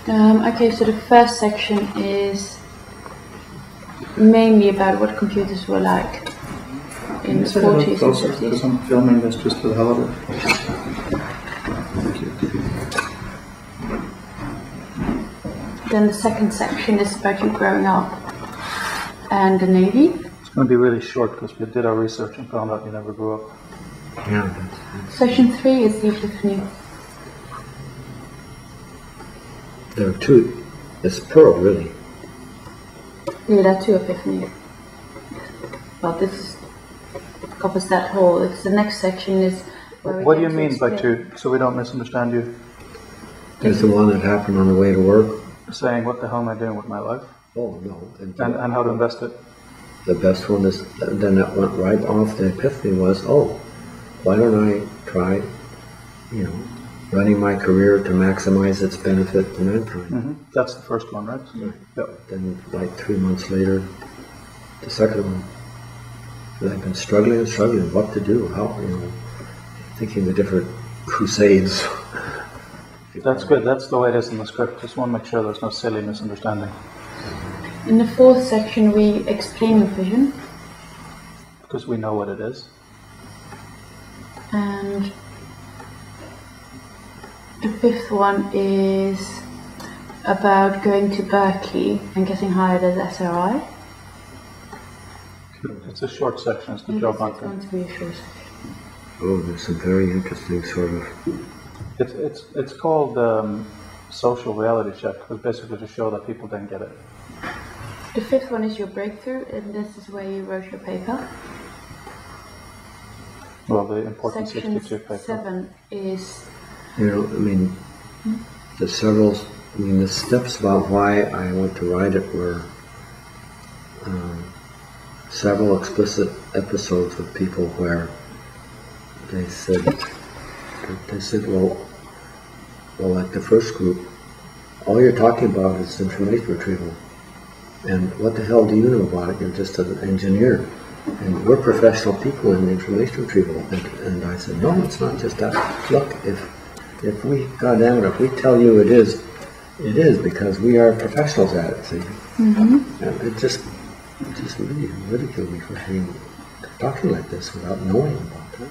Okay, so the first section is mainly about what computers were like in the 40s and 50s. Because I'm filming this just for the hell of it. Thank you. Then the second section is about you growing up and the Navy. It's going to be really short because we did our research and found out you never grew up. Yeah. Section 3 is the Epiphany. There are two. It's plural, really. Yeah, there are two Epiphany. Well, this covers that whole. It's the next section is. What do you mean by two? So we don't misunderstand you. There's the one that happened on the way to work. Saying, what the hell am I doing with my life? Oh, no. And how to invest it. The best one is, then that went right off the epiphany was, oh, why don't I try, running my career to maximize its benefit to mankind? Mm-hmm. That's the first one, right? Right. Yep. Then, like 3 months later, the second one. And I've been struggling what to do, how, thinking the different crusades. That's good. That's the way it is in the script. Just want to make sure there's no silly misunderstanding. In the fourth section, we explain the vision. Because we know what it is. And the fifth one is about going to Berkeley and getting hired as SRI. It's a short section. It's the job hunting. It's going to be a short section. Oh, there's some very interesting sort of... It's called social reality check, because basically to show that people didn't get it. The fifth one is your breakthrough, and this is where you wrote your paper. Well, the important Section 62 paper. 7 is... the steps about why I want to write it were several explicit episodes with people where they said, well, like the first group, all you're talking about is information retrieval. And what the hell do you know about it? You're just an engineer. And we're professional people in information retrieval. And I said, no, it's not just that. Look, if we, goddamn it, if we tell you it is because we are professionals at it, see? Mm-hmm. And it just really ridiculed me for talking like this without knowing about it.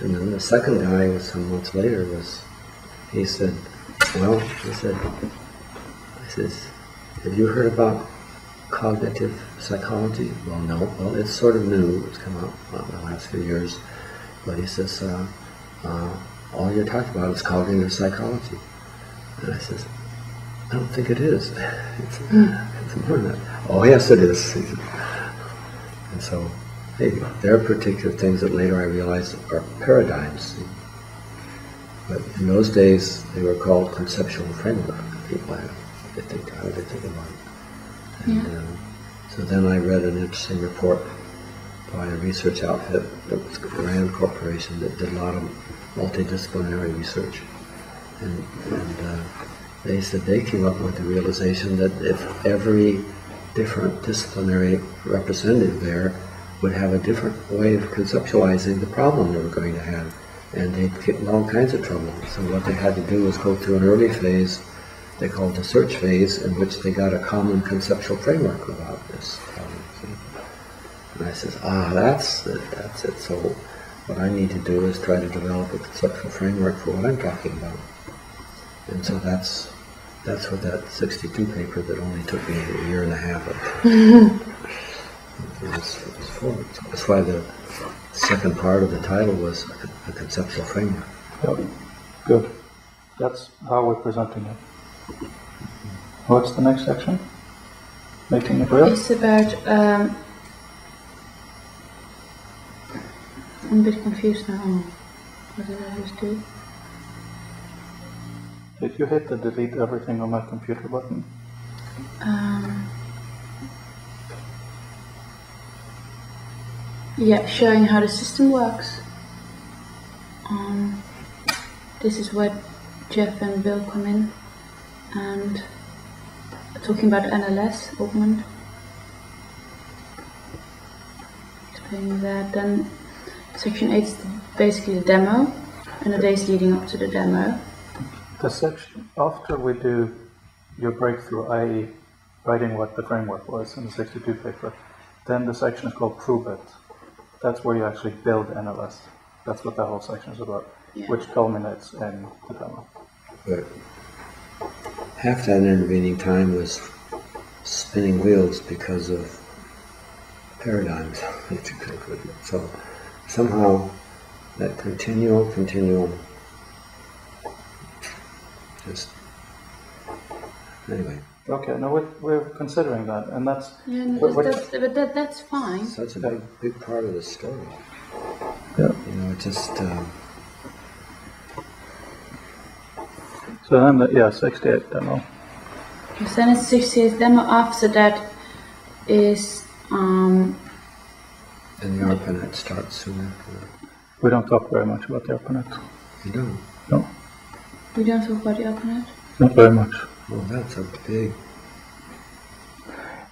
And then the second guy was some months later he said, I says, have you heard about cognitive psychology? Well, no. Well, it's sort of new. It's come out in the last few years. But he says, all you're talking about is cognitive psychology. And I says, I don't think it is. It's more than that. Oh, yes, it is. And so, hey, there are particular things that later I realized are paradigms. But in those days, they were called conceptual framework. People had how they think about it. And so then I read an interesting report by a research outfit that was the Rand Corporation that did a lot of multidisciplinary research. And they said they came up with the realization that if every different disciplinary representative there would have a different way of conceptualizing the problem they were going to have, and they'd get in all kinds of trouble. So what they had to do was go through an early phase they called the search phase, in which they got a common conceptual framework about this problem. And I says, that's it. So what I need to do is try to develop a conceptual framework for what I'm talking about. And so that's what that 62 paper that only took me a year and a half was for. So that's why the second part of the title was a conceptual framework. Yep. Good. That's how we're presenting it. What's the next section? Making it real? It's about, I'm a bit confused now. What did I just do? Did you hit the delete everything on my computer button? Yeah, showing how the system works. This is where Jeff and Bill come in. And talking about NLS, augment. Explaining that. Then section 8 is basically the demo, and the days leading up to the demo. The section after we do your breakthrough, i.e. writing what the framework was in the 62 paper, then the section is called Prove It. That's where you actually build NLS. That's what the whole section is about, which culminates in the demo. But half that intervening time was spinning wheels because of paradigms. So somehow that continual, just anyway. Okay, no, we're considering that, and that's that's fine. Such a big part of the story. Yeah. You know, it just. So then, 68 demo. Then it's 68 demo. After that is And the ARPANET starts soon after that. We don't talk very much about the ARPANET. You don't? No, we don't talk about the ARPANET. not very much. Well, that's a big.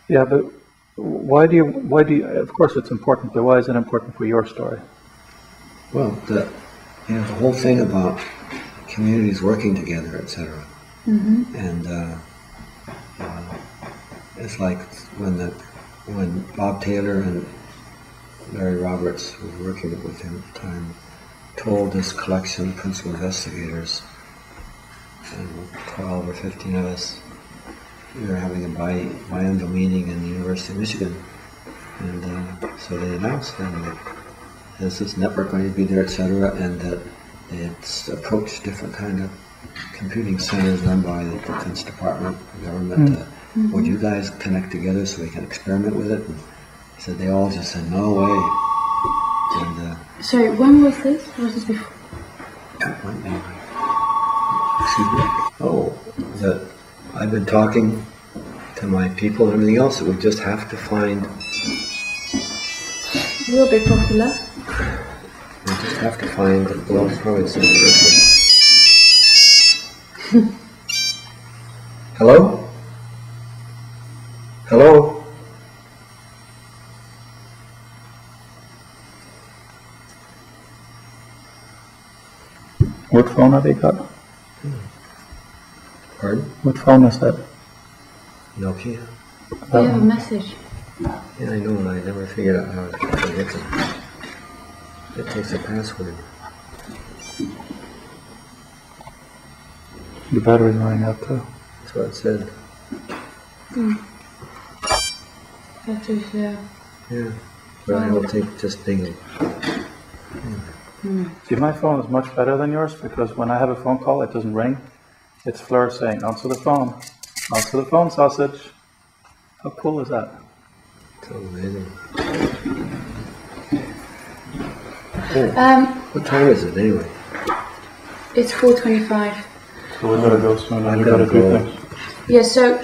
Yeah, but why do you, of course it's important, but why is it important for your story? Well, the whole thing about communities working together, etc. Mm-hmm. And it's like when Bob Taylor and Larry Roberts, who was working with him at the time, told this collection of principal investigators, and 12 or 15 of us, we were having a biennial meeting in the University of Michigan, and so they announced that there's this network going to be there, etc., and that they had approached different kind of computing centers run by the Defense Department, the government. Would you guys connect together so we can experiment with it? And he said they all just said no way. And sorry, when was this? Was this before? Excuse me. Oh, that I've been talking to my people and everything else that we just have to find. You're a bit popular. We just have to find. Well, it's probably the same person. Hello? Hello? What phone have you got? Pardon? What phone is that? Nokia? I have a message. Yeah, I know, and I never figured out how to get it. It takes a password. The battery's running out too. That's what it said. That is, Yeah, but I don't think just being. See, my phone is much better than yours because when I have a phone call, it doesn't ring. It's Fleur saying, answer the phone. Answer the phone, sausage. How cool is that? So amazing. What time is it anyway? it's 4:25. So we gotta go soon. I've We gotta gotta do go. things. Yeah, so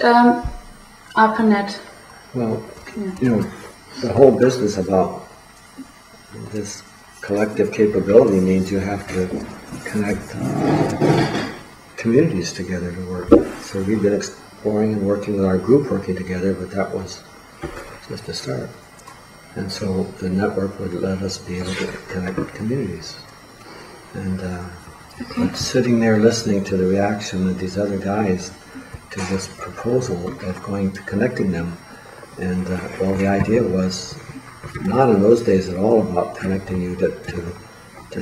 ARPANET. Well, you know, the whole business about this collective capability means you have to connect communities together to work. So we've been exploring and working with our group working together, but that was just a start. And so the network would let us be able to connect communities. And but sitting there listening to the reaction of these other guys to this proposal of going to connecting them, and well, the idea was not in those days at all about connecting you to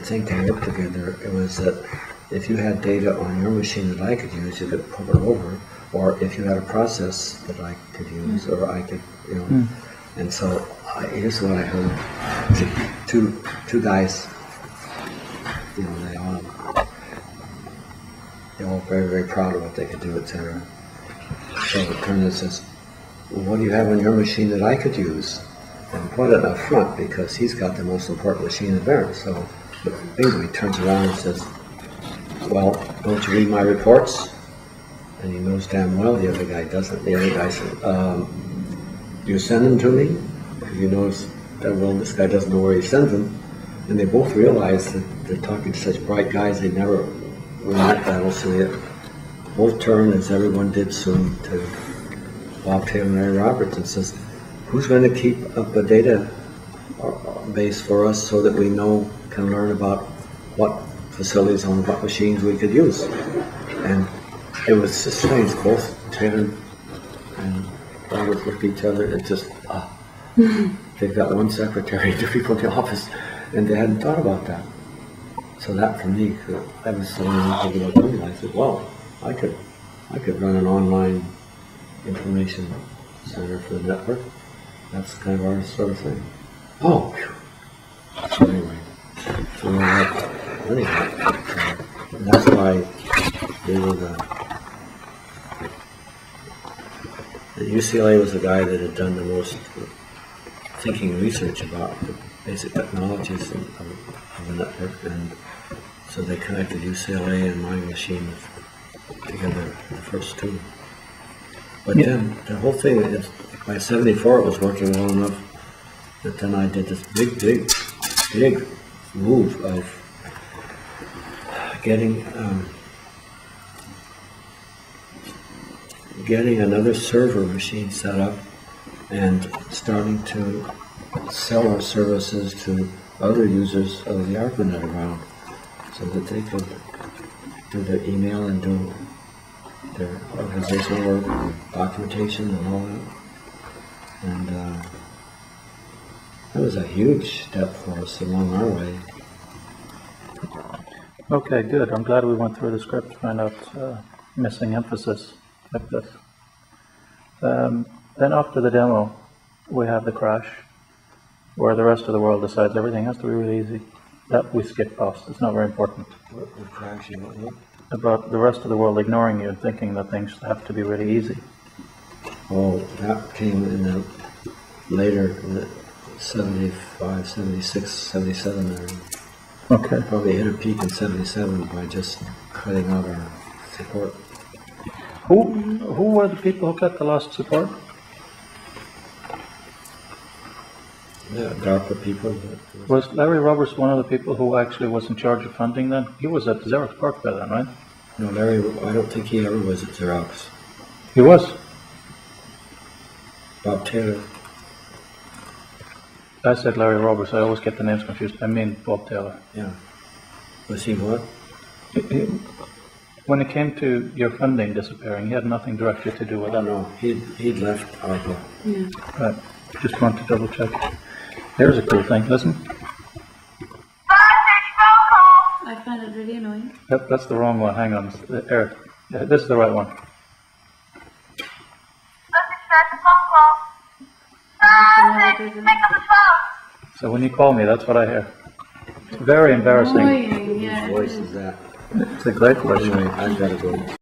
think and work together. It was that if you had data on your machine that I could use, you could pull it over, or if you had a process that I could use, or I could, you know. And so here's what I heard: two guys, you know, they all very, very proud of what they could do, etc. So it turned and says, well, what do you have on your machine that I could use? And put it up front because he's got the most important machine there. So anyway, he turns around and says, well, don't you read my reports? And he knows damn well the other guy doesn't. The other guy said, you send them to me? He knows that, well, this guy doesn't know where he sends them. And they both realize that they're talking to such bright guys they never win that battle. So they both turn, as everyone did soon, to Bob Taylor and Larry Roberts and says, who's going to keep up a data base for us so that we can learn about what facilities on what machines we could use? And it was just strange. Both Taylor and Robert looked at each other and just, they've got one secretary, 2 people in the office, and they hadn't thought about that. So that for me, that was something I was thinking about doing. I said, well, I could run an online information center for the network. That's kind of our sort of thing. Oh, phew. So anyway, so we were running that. And that's why they were the UCLA was the guy that had done the most thinking research about the basic technologies of the network, and so they connected UCLA and my machine together, the first 2. But then the whole thing, by 74 it was working well enough that then I did this big move of getting another server machine set up and starting to sell our services to other users of the ARPANET around so that they could do their email and do their organizational work and documentation and all that. And that was a huge step for us along our way. Okay, good. I'm glad we went through the script to find out missing emphasis like this. Then after the demo, we have the crash, where the rest of the world decides everything has to be really easy. That we skip past. It's not very important. What crash you want? About the rest of the world ignoring you and thinking that things have to be really easy. Oh, that came in the later, in the 75, 76, 77 area. Okay. Probably hit a peak in 77 by just cutting out our support. Who were the people who cut the last support? Yeah, DARPA people. Was Larry Roberts one of the people who actually was in charge of funding then? He was at Xerox PARC by then, right? No, Larry, I don't think he ever was at Xerox. He was. Bob Taylor. I said Larry Roberts. I always get the names confused. I mean Bob Taylor. Yeah. Was he what? When it came to your funding disappearing, he had nothing directly to do with I that. don't know. He'd left ARPA. Yeah. Right. Just want to double check. Here's a cool thing. Listen. I find it really annoying. Yep, that's the wrong one. Hang on. Eric. Yeah, this is the right one. So when you call me, that's what I hear. It's very embarrassing. Annoying, yeah. Whose voice is that? It's a great question. Anyway, I've got to go.